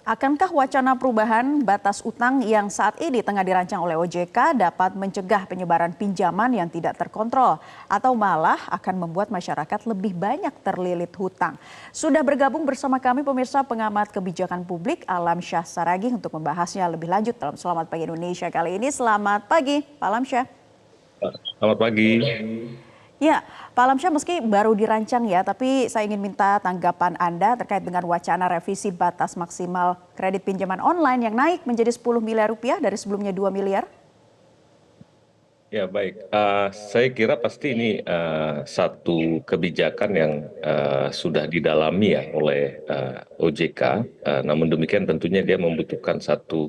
Akankah wacana perubahan batas utang yang saat ini tengah dirancang oleh OJK dapat mencegah penyebaran pinjaman yang tidak terkontrol atau malah akan membuat masyarakat lebih banyak terlilit hutang? Sudah bergabung bersama kami pemirsa pengamat kebijakan publik Alam Syah Saragih untuk membahasnya lebih lanjut dalam Selamat Pagi Indonesia kali ini. Selamat pagi, Pak Alam Syah. Selamat pagi. Ya, Pak Alamsyah, meski baru dirancang ya, tapi saya ingin minta tanggapan Anda terkait dengan wacana revisi batas maksimal kredit pinjaman online yang naik menjadi 10 miliar rupiah dari sebelumnya 2 miliar. Ya baik, saya kira pasti ini satu kebijakan yang sudah didalami ya oleh OJK. Namun demikian tentunya dia membutuhkan satu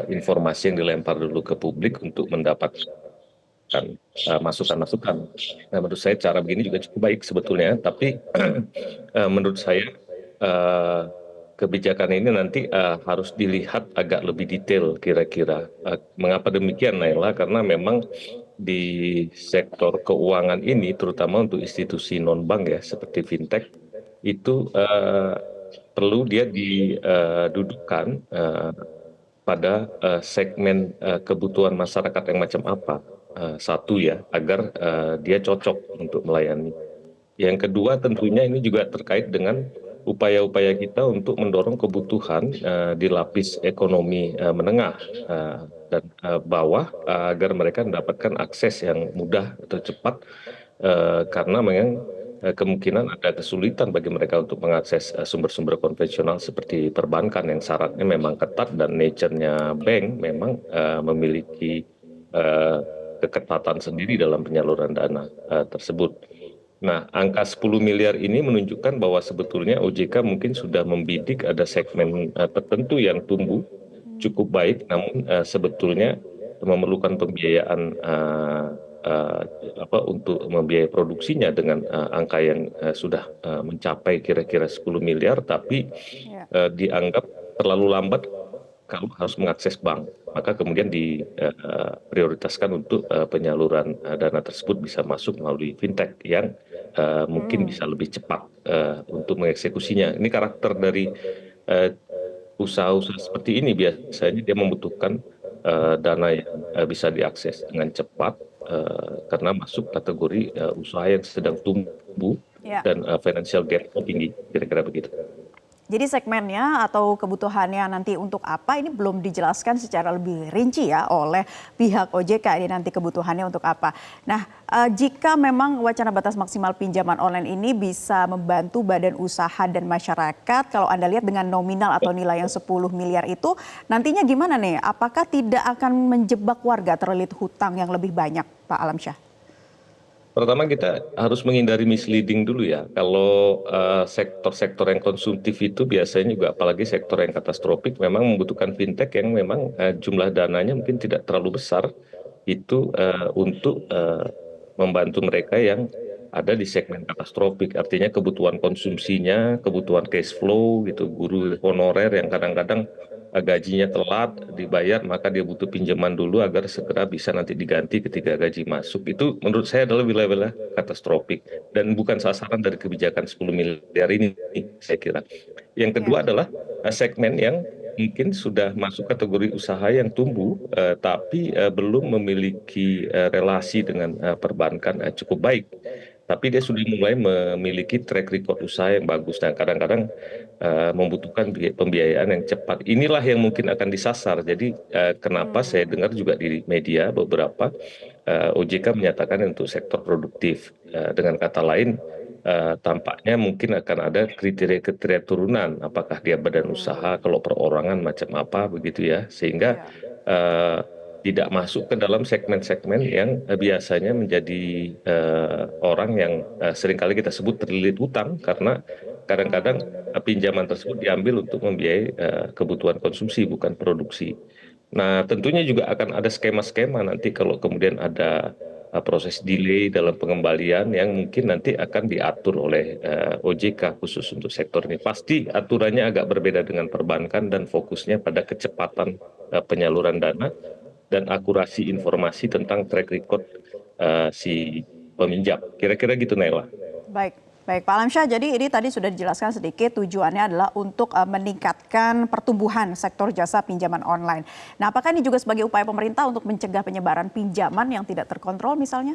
informasi yang dilempar dulu ke publik untuk mendapatkan masukan-masukan. Nah, menurut saya cara begini juga cukup baik sebetulnya, tapi menurut saya eh, kebijakan ini nanti harus dilihat agak lebih detail kira-kira. Mengapa demikian, Naila? Karena memang di sektor keuangan ini, terutama untuk institusi non-bank ya, seperti fintech, itu perlu dia didudukkan pada segmen kebutuhan masyarakat yang macam apa. Satu ya, agar dia cocok untuk melayani. Yang kedua tentunya ini juga terkait dengan upaya-upaya kita untuk mendorong kebutuhan di lapis ekonomi menengah dan bawah agar mereka mendapatkan akses yang mudah atau cepat karena memang kemungkinan ada kesulitan bagi mereka untuk mengakses sumber-sumber konvensional seperti perbankan yang syaratnya memang ketat dan nature-nya bank memang memiliki eh, keketatan sendiri dalam penyaluran dana tersebut. Nah, angka 10 miliar ini menunjukkan bahwa sebetulnya OJK mungkin sudah membidik ada segmen tertentu yang tumbuh cukup baik, namun sebetulnya memerlukan pembiayaan uh, untuk membiayai produksinya dengan angka yang sudah mencapai kira-kira 10 miliar, tapi Ya. dianggap terlalu lambat kalau harus mengakses bank, maka kemudian diprioritaskan untuk penyaluran dana tersebut bisa masuk melalui fintech yang mungkin bisa lebih cepat untuk mengeksekusinya. Ini karakter dari eh, usaha-usaha seperti ini biasanya dia membutuhkan dana yang bisa diakses dengan cepat karena masuk kategori usaha yang sedang tumbuh Ya. dan financial gap tinggi, kira-kira begitu. Jadi segmennya atau kebutuhannya nanti untuk apa ini belum dijelaskan secara lebih rinci ya oleh pihak OJK ini nanti kebutuhannya untuk apa. Nah, jika memang wacana batas maksimal pinjaman online ini bisa membantu badan usaha dan masyarakat, kalau Anda lihat dengan nominal atau nilai yang 10 miliar itu, nantinya gimana nih? Apakah tidak akan menjebak warga terlilit hutang yang lebih banyak, Pak Alamsyah? Pertama kita harus menghindari misleading dulu ya. Kalau sektor-sektor yang konsumtif itu biasanya juga apalagi sektor yang katastrofik memang membutuhkan fintech yang memang jumlah dananya mungkin tidak terlalu besar itu untuk membantu mereka yang ada di segmen katastrofik. Artinya kebutuhan konsumsinya, kebutuhan cash flow gitu, guru honorer yang kadang-kadang gajinya telat dibayar, maka dia butuh pinjaman dulu agar segera bisa nanti diganti ketika gaji masuk. Itu menurut saya adalah wilayah-wilayah katastrofik dan bukan sasaran dari kebijakan 10 miliar ini, saya kira. Yang Ya. kedua adalah segmen yang mungkin sudah masuk kategori usaha yang tumbuh, tapi belum memiliki relasi dengan perbankan cukup baik. Tapi dia sudah mulai memiliki track record usaha yang bagus dan kadang-kadang membutuhkan pembiayaan yang cepat. Inilah yang mungkin akan disasar. Jadi kenapa saya dengar juga di media beberapa OJK menyatakan untuk sektor produktif. Dengan kata lain, tampaknya mungkin akan ada kriteria-kriteria turunan. Apakah dia badan usaha, kalau perorangan macam apa begitu ya. Sehingga Iya. eh, tidak masuk ke dalam segmen-segmen yang biasanya menjadi orang yang seringkali kita sebut terlilit hutang karena kadang-kadang pinjaman tersebut diambil untuk membiayai kebutuhan konsumsi bukan produksi. Nah, tentunya juga akan ada skema-skema nanti kalau kemudian ada proses delay dalam pengembalian yang mungkin nanti akan diatur oleh OJK khusus untuk sektor ini. Pasti aturannya agak berbeda dengan perbankan dan fokusnya pada kecepatan penyaluran dana dan akurasi informasi tentang track record si peminjam. Kira-kira gitu, Naila. Baik, Baik, Pak Alamsyah, jadi ini tadi sudah dijelaskan sedikit tujuannya adalah untuk meningkatkan pertumbuhan sektor jasa pinjaman online. Nah, apakah ini juga sebagai upaya pemerintah untuk mencegah penyebaran pinjaman yang tidak terkontrol misalnya?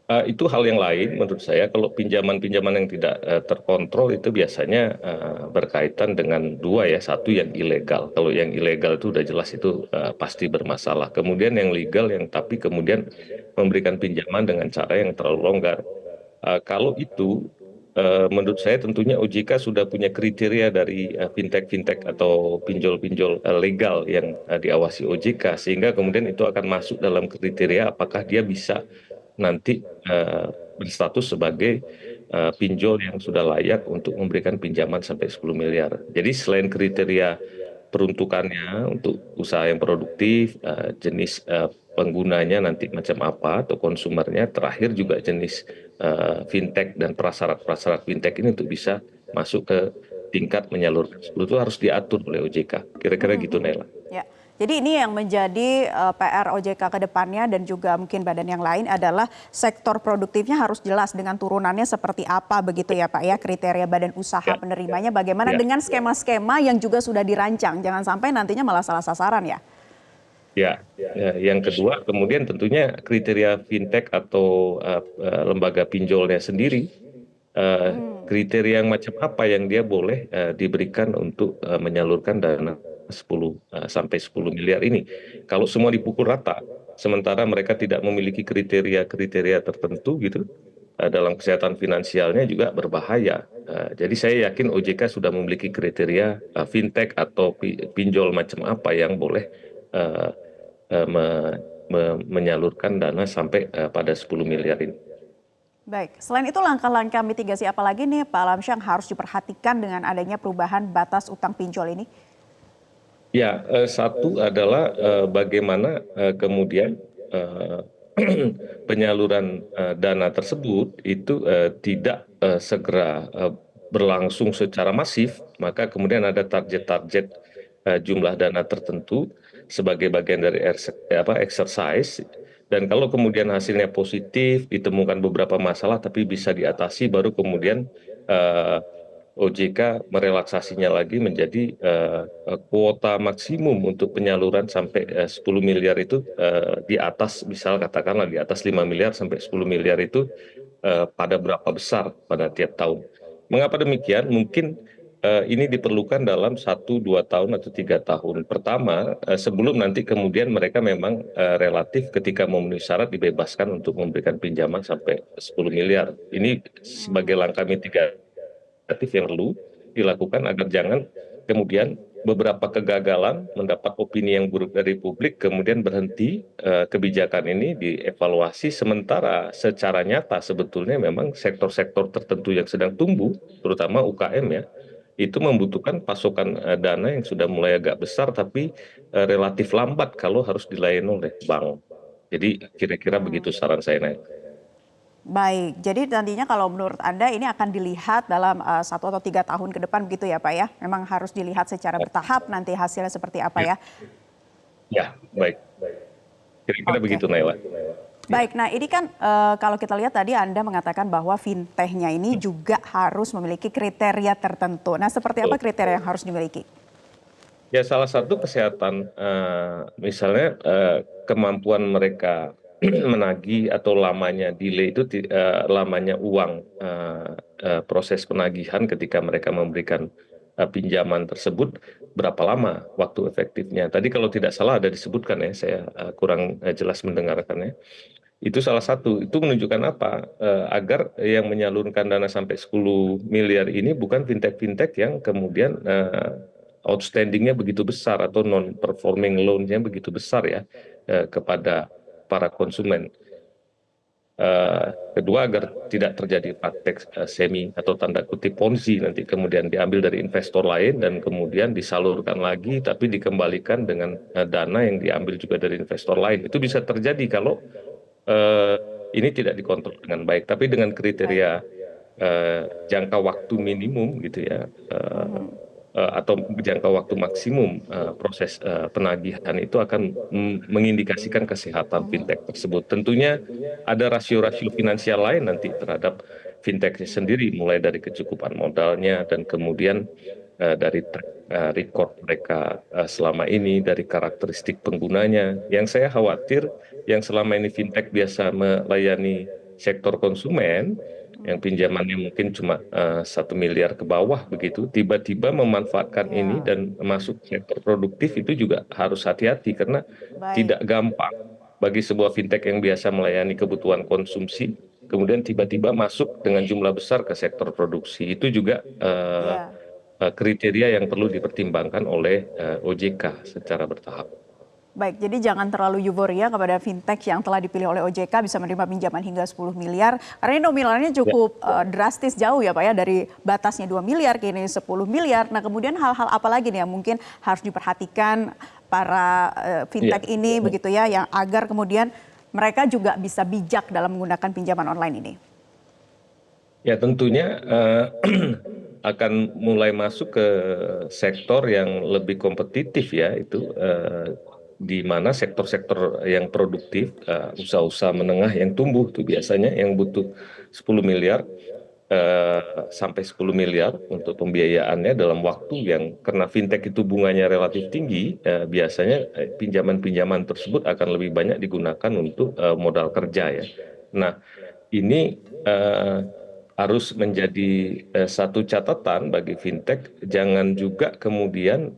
Itu hal yang lain menurut saya. Kalau pinjaman-pinjaman yang tidak terkontrol itu biasanya berkaitan dengan dua ya. Satu yang ilegal. Kalau yang ilegal itu udah jelas itu pasti bermasalah. Kemudian yang legal yang tapi kemudian memberikan pinjaman dengan cara yang terlalu longgar. Kalau itu menurut saya tentunya OJK sudah punya kriteria dari fintech-fintech atau pinjol-pinjol legal yang diawasi OJK sehingga kemudian itu akan masuk dalam kriteria apakah dia bisa nanti berstatus sebagai pinjol yang sudah layak untuk memberikan pinjaman sampai 10 miliar. Jadi selain kriteria peruntukannya untuk usaha yang produktif, jenis penggunanya nanti macam apa atau konsumernya, terakhir juga jenis fintech dan prasyarat-prasyarat fintech ini untuk bisa masuk ke tingkat menyalurkan. Itu harus diatur oleh OJK. Kira-kira gitu, Nela. Ya. Jadi ini yang menjadi PR OJK ke depannya dan juga mungkin badan yang lain adalah sektor produktifnya harus jelas dengan turunannya seperti apa begitu ya Pak ya, kriteria badan usaha Ya. penerimanya bagaimana Ya. dengan skema-skema yang juga sudah dirancang. Jangan sampai nantinya malah salah sasaran ya. Ya, yang kedua kemudian tentunya kriteria fintech atau lembaga pinjolnya sendiri, kriteria yang macam apa yang dia boleh diberikan untuk menyalurkan dana 10 sampai 10 miliar ini. Kalau semua dipukul rata, sementara mereka tidak memiliki kriteria-kriteria tertentu gitu, dalam kesehatan finansialnya juga berbahaya. Jadi saya yakin OJK sudah memiliki kriteria fintech atau pinjol macam apa yang boleh eh, menyalurkan dana sampai pada 10 miliar ini. Baik, selain itu langkah-langkah mitigasi apa lagi nih Pak Alamsyah yang harus diperhatikan dengan adanya perubahan batas utang pinjol ini? Ya, satu adalah bagaimana kemudian eh, penyaluran dana tersebut itu tidak segera berlangsung secara masif, maka kemudian ada target-target jumlah dana tertentu sebagai bagian dari exercise. Dan kalau kemudian hasilnya positif, ditemukan beberapa masalah tapi bisa diatasi, baru kemudian eh, OJK merelaksasinya lagi menjadi kuota maksimum untuk penyaluran sampai 10 miliar itu di atas, misal katakanlah di atas 5 miliar sampai 10 miliar itu pada berapa besar pada tiap tahun. Mengapa demikian? Mungkin ini diperlukan dalam 1, 2 tahun atau 3 tahun. Pertama, sebelum nanti kemudian mereka memang relatif ketika memenuhi syarat dibebaskan untuk memberikan pinjaman sampai 10 miliar. Ini sebagai langkah mitigatif yang perlu dilakukan agar jangan kemudian beberapa kegagalan mendapat opini yang buruk dari publik kemudian berhenti kebijakan ini dievaluasi sementara secara nyata sebetulnya memang sektor-sektor tertentu yang sedang tumbuh terutama UKM ya itu membutuhkan pasokan dana yang sudah mulai agak besar tapi relatif lambat kalau harus dilayani oleh bank. Jadi kira-kira begitu saran saya, Naik. Baik, jadi nantinya kalau menurut Anda ini akan dilihat dalam 1 atau 3 tahun ke depan begitu ya Pak ya? Memang harus dilihat secara bertahap nanti hasilnya seperti apa ya? Ya, baik. Kira-kira Oke. begitu, Naila. Ya. Baik, nah ini kan kalau kita lihat tadi Anda mengatakan bahwa fintechnya ini juga harus memiliki kriteria tertentu. Nah seperti apa kriteria yang harus dimiliki? Ya, salah satu kesehatan, misalnya kemampuan mereka menagih atau lamanya delay itu, lamanya uang proses penagihan ketika mereka memberikan pinjaman tersebut, berapa lama waktu efektifnya. Tadi kalau tidak salah ada disebutkan ya, saya kurang jelas mendengarkannya. Itu salah satu, itu menunjukkan apa? Agar yang menyalurkan dana sampai 10 miliar ini bukan fintech-fintech yang kemudian outstandingnya begitu besar atau non-performing loan-nya begitu besar ya kepada para konsumen. Kedua, agar tidak terjadi praktek semi atau tanda kutip ponzi nanti kemudian diambil dari investor lain dan kemudian disalurkan lagi tapi dikembalikan dengan dana yang diambil juga dari investor lain. Itu bisa terjadi kalau eh, ini tidak dikontrol dengan baik, tapi dengan Baik. kriteria jangka waktu minimum gitu ya. atau jangka waktu maksimum proses penagihan itu akan mengindikasikan kesehatan fintech tersebut. Tentunya ada rasio-rasio finansial lain nanti terhadap fintech sendiri, mulai dari kecukupan modalnya dan kemudian dari record mereka selama ini, dari karakteristik penggunanya. Yang saya khawatir, yang selama ini fintech biasa melayani sektor konsumen, yang pinjamannya mungkin cuma 1 miliar ke bawah begitu, tiba-tiba memanfaatkan ini Ya, dan masuk sektor produktif itu juga harus hati-hati karena baik. tidak gampang bagi sebuah fintech yang biasa melayani kebutuhan konsumsi, kemudian tiba-tiba masuk dengan jumlah besar ke sektor produksi. Itu juga Ya. kriteria yang perlu dipertimbangkan oleh OJK secara bertahap. Baik, jadi jangan terlalu euforia kepada fintech yang telah dipilih oleh OJK bisa menerima pinjaman hingga 10 miliar. Karena ini nominalnya Ya. cukup drastis jauh ya Pak ya, dari batasnya 2 miliar kini 10 miliar. Nah kemudian hal-hal apa lagi nih yang mungkin harus diperhatikan para Iya. fintech ini begitu ya, yang agar kemudian mereka juga bisa bijak dalam menggunakan pinjaman online ini. Ya tentunya akan mulai masuk ke sektor yang lebih kompetitif ya itu di mana sektor-sektor yang produktif, usaha-usaha menengah yang tumbuh tuh biasanya yang butuh 10 miliar eh, sampai 10 miliar untuk pembiayaannya dalam waktu yang karena fintech itu bunganya relatif tinggi, biasanya pinjaman-pinjaman tersebut akan lebih banyak digunakan untuk modal kerja ya. Nah, ini harus menjadi satu catatan bagi fintech, jangan juga kemudian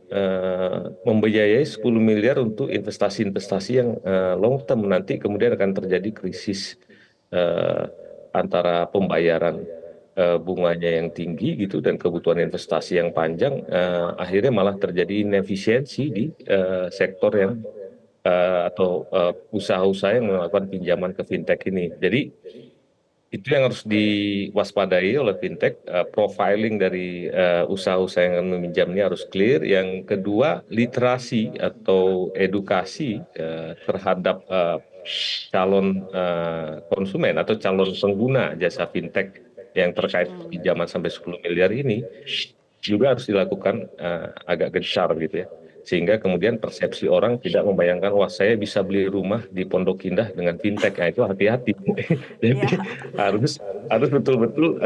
membiayai 10 miliar untuk investasi-investasi yang long term, nanti kemudian akan terjadi krisis eh, antara pembayaran bunganya yang tinggi gitu dan kebutuhan investasi yang panjang, akhirnya malah terjadi inefisiensi di sektor yang atau usaha-usaha yang melakukan pinjaman ke fintech ini. Jadi itu yang harus diwaspadai oleh fintech, profiling dari usaha-usaha yang akan meminjam ini harus clear. Yang kedua, literasi atau edukasi terhadap calon konsumen atau calon pengguna jasa fintech yang terkait pinjaman sampai 10 miliar ini juga harus dilakukan agak gencar gitu ya. Sehingga kemudian persepsi orang tidak membayangkan, wah saya bisa beli rumah di Pondok Indah dengan fintech. Nah, itu hati-hati. Jadi Ya, harus harus betul-betul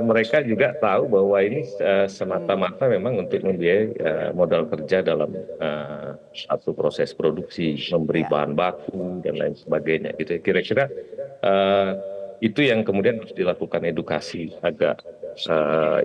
mereka juga tahu bahwa ini semata-mata memang untuk membiayai modal kerja dalam satu proses produksi, memberi ya. bahan baku dan lain sebagainya gitu ya. Kira-kira eh, itu yang kemudian harus dilakukan edukasi agak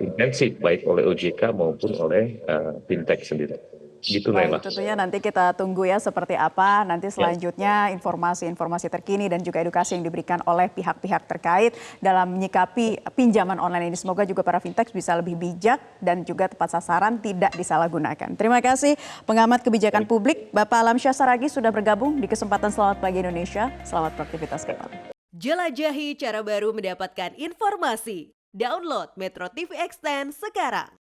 intensif baik oleh OJK maupun oleh fintech sendiri. Gitu Baik, Naila. tentunya nanti kita tunggu ya seperti apa nanti Ya. selanjutnya informasi-informasi terkini dan juga edukasi yang diberikan oleh pihak-pihak terkait dalam menyikapi pinjaman online ini. Semoga juga para fintech bisa lebih bijak dan juga tepat sasaran, tidak disalahgunakan. Terima kasih pengamat kebijakan publik Bapak Alamsyah Saragi sudah bergabung di kesempatan Selamat Pagi Indonesia. Selamat beraktivitas kembali. Jelajahi cara baru mendapatkan informasi. Download Metro TV Extend sekarang.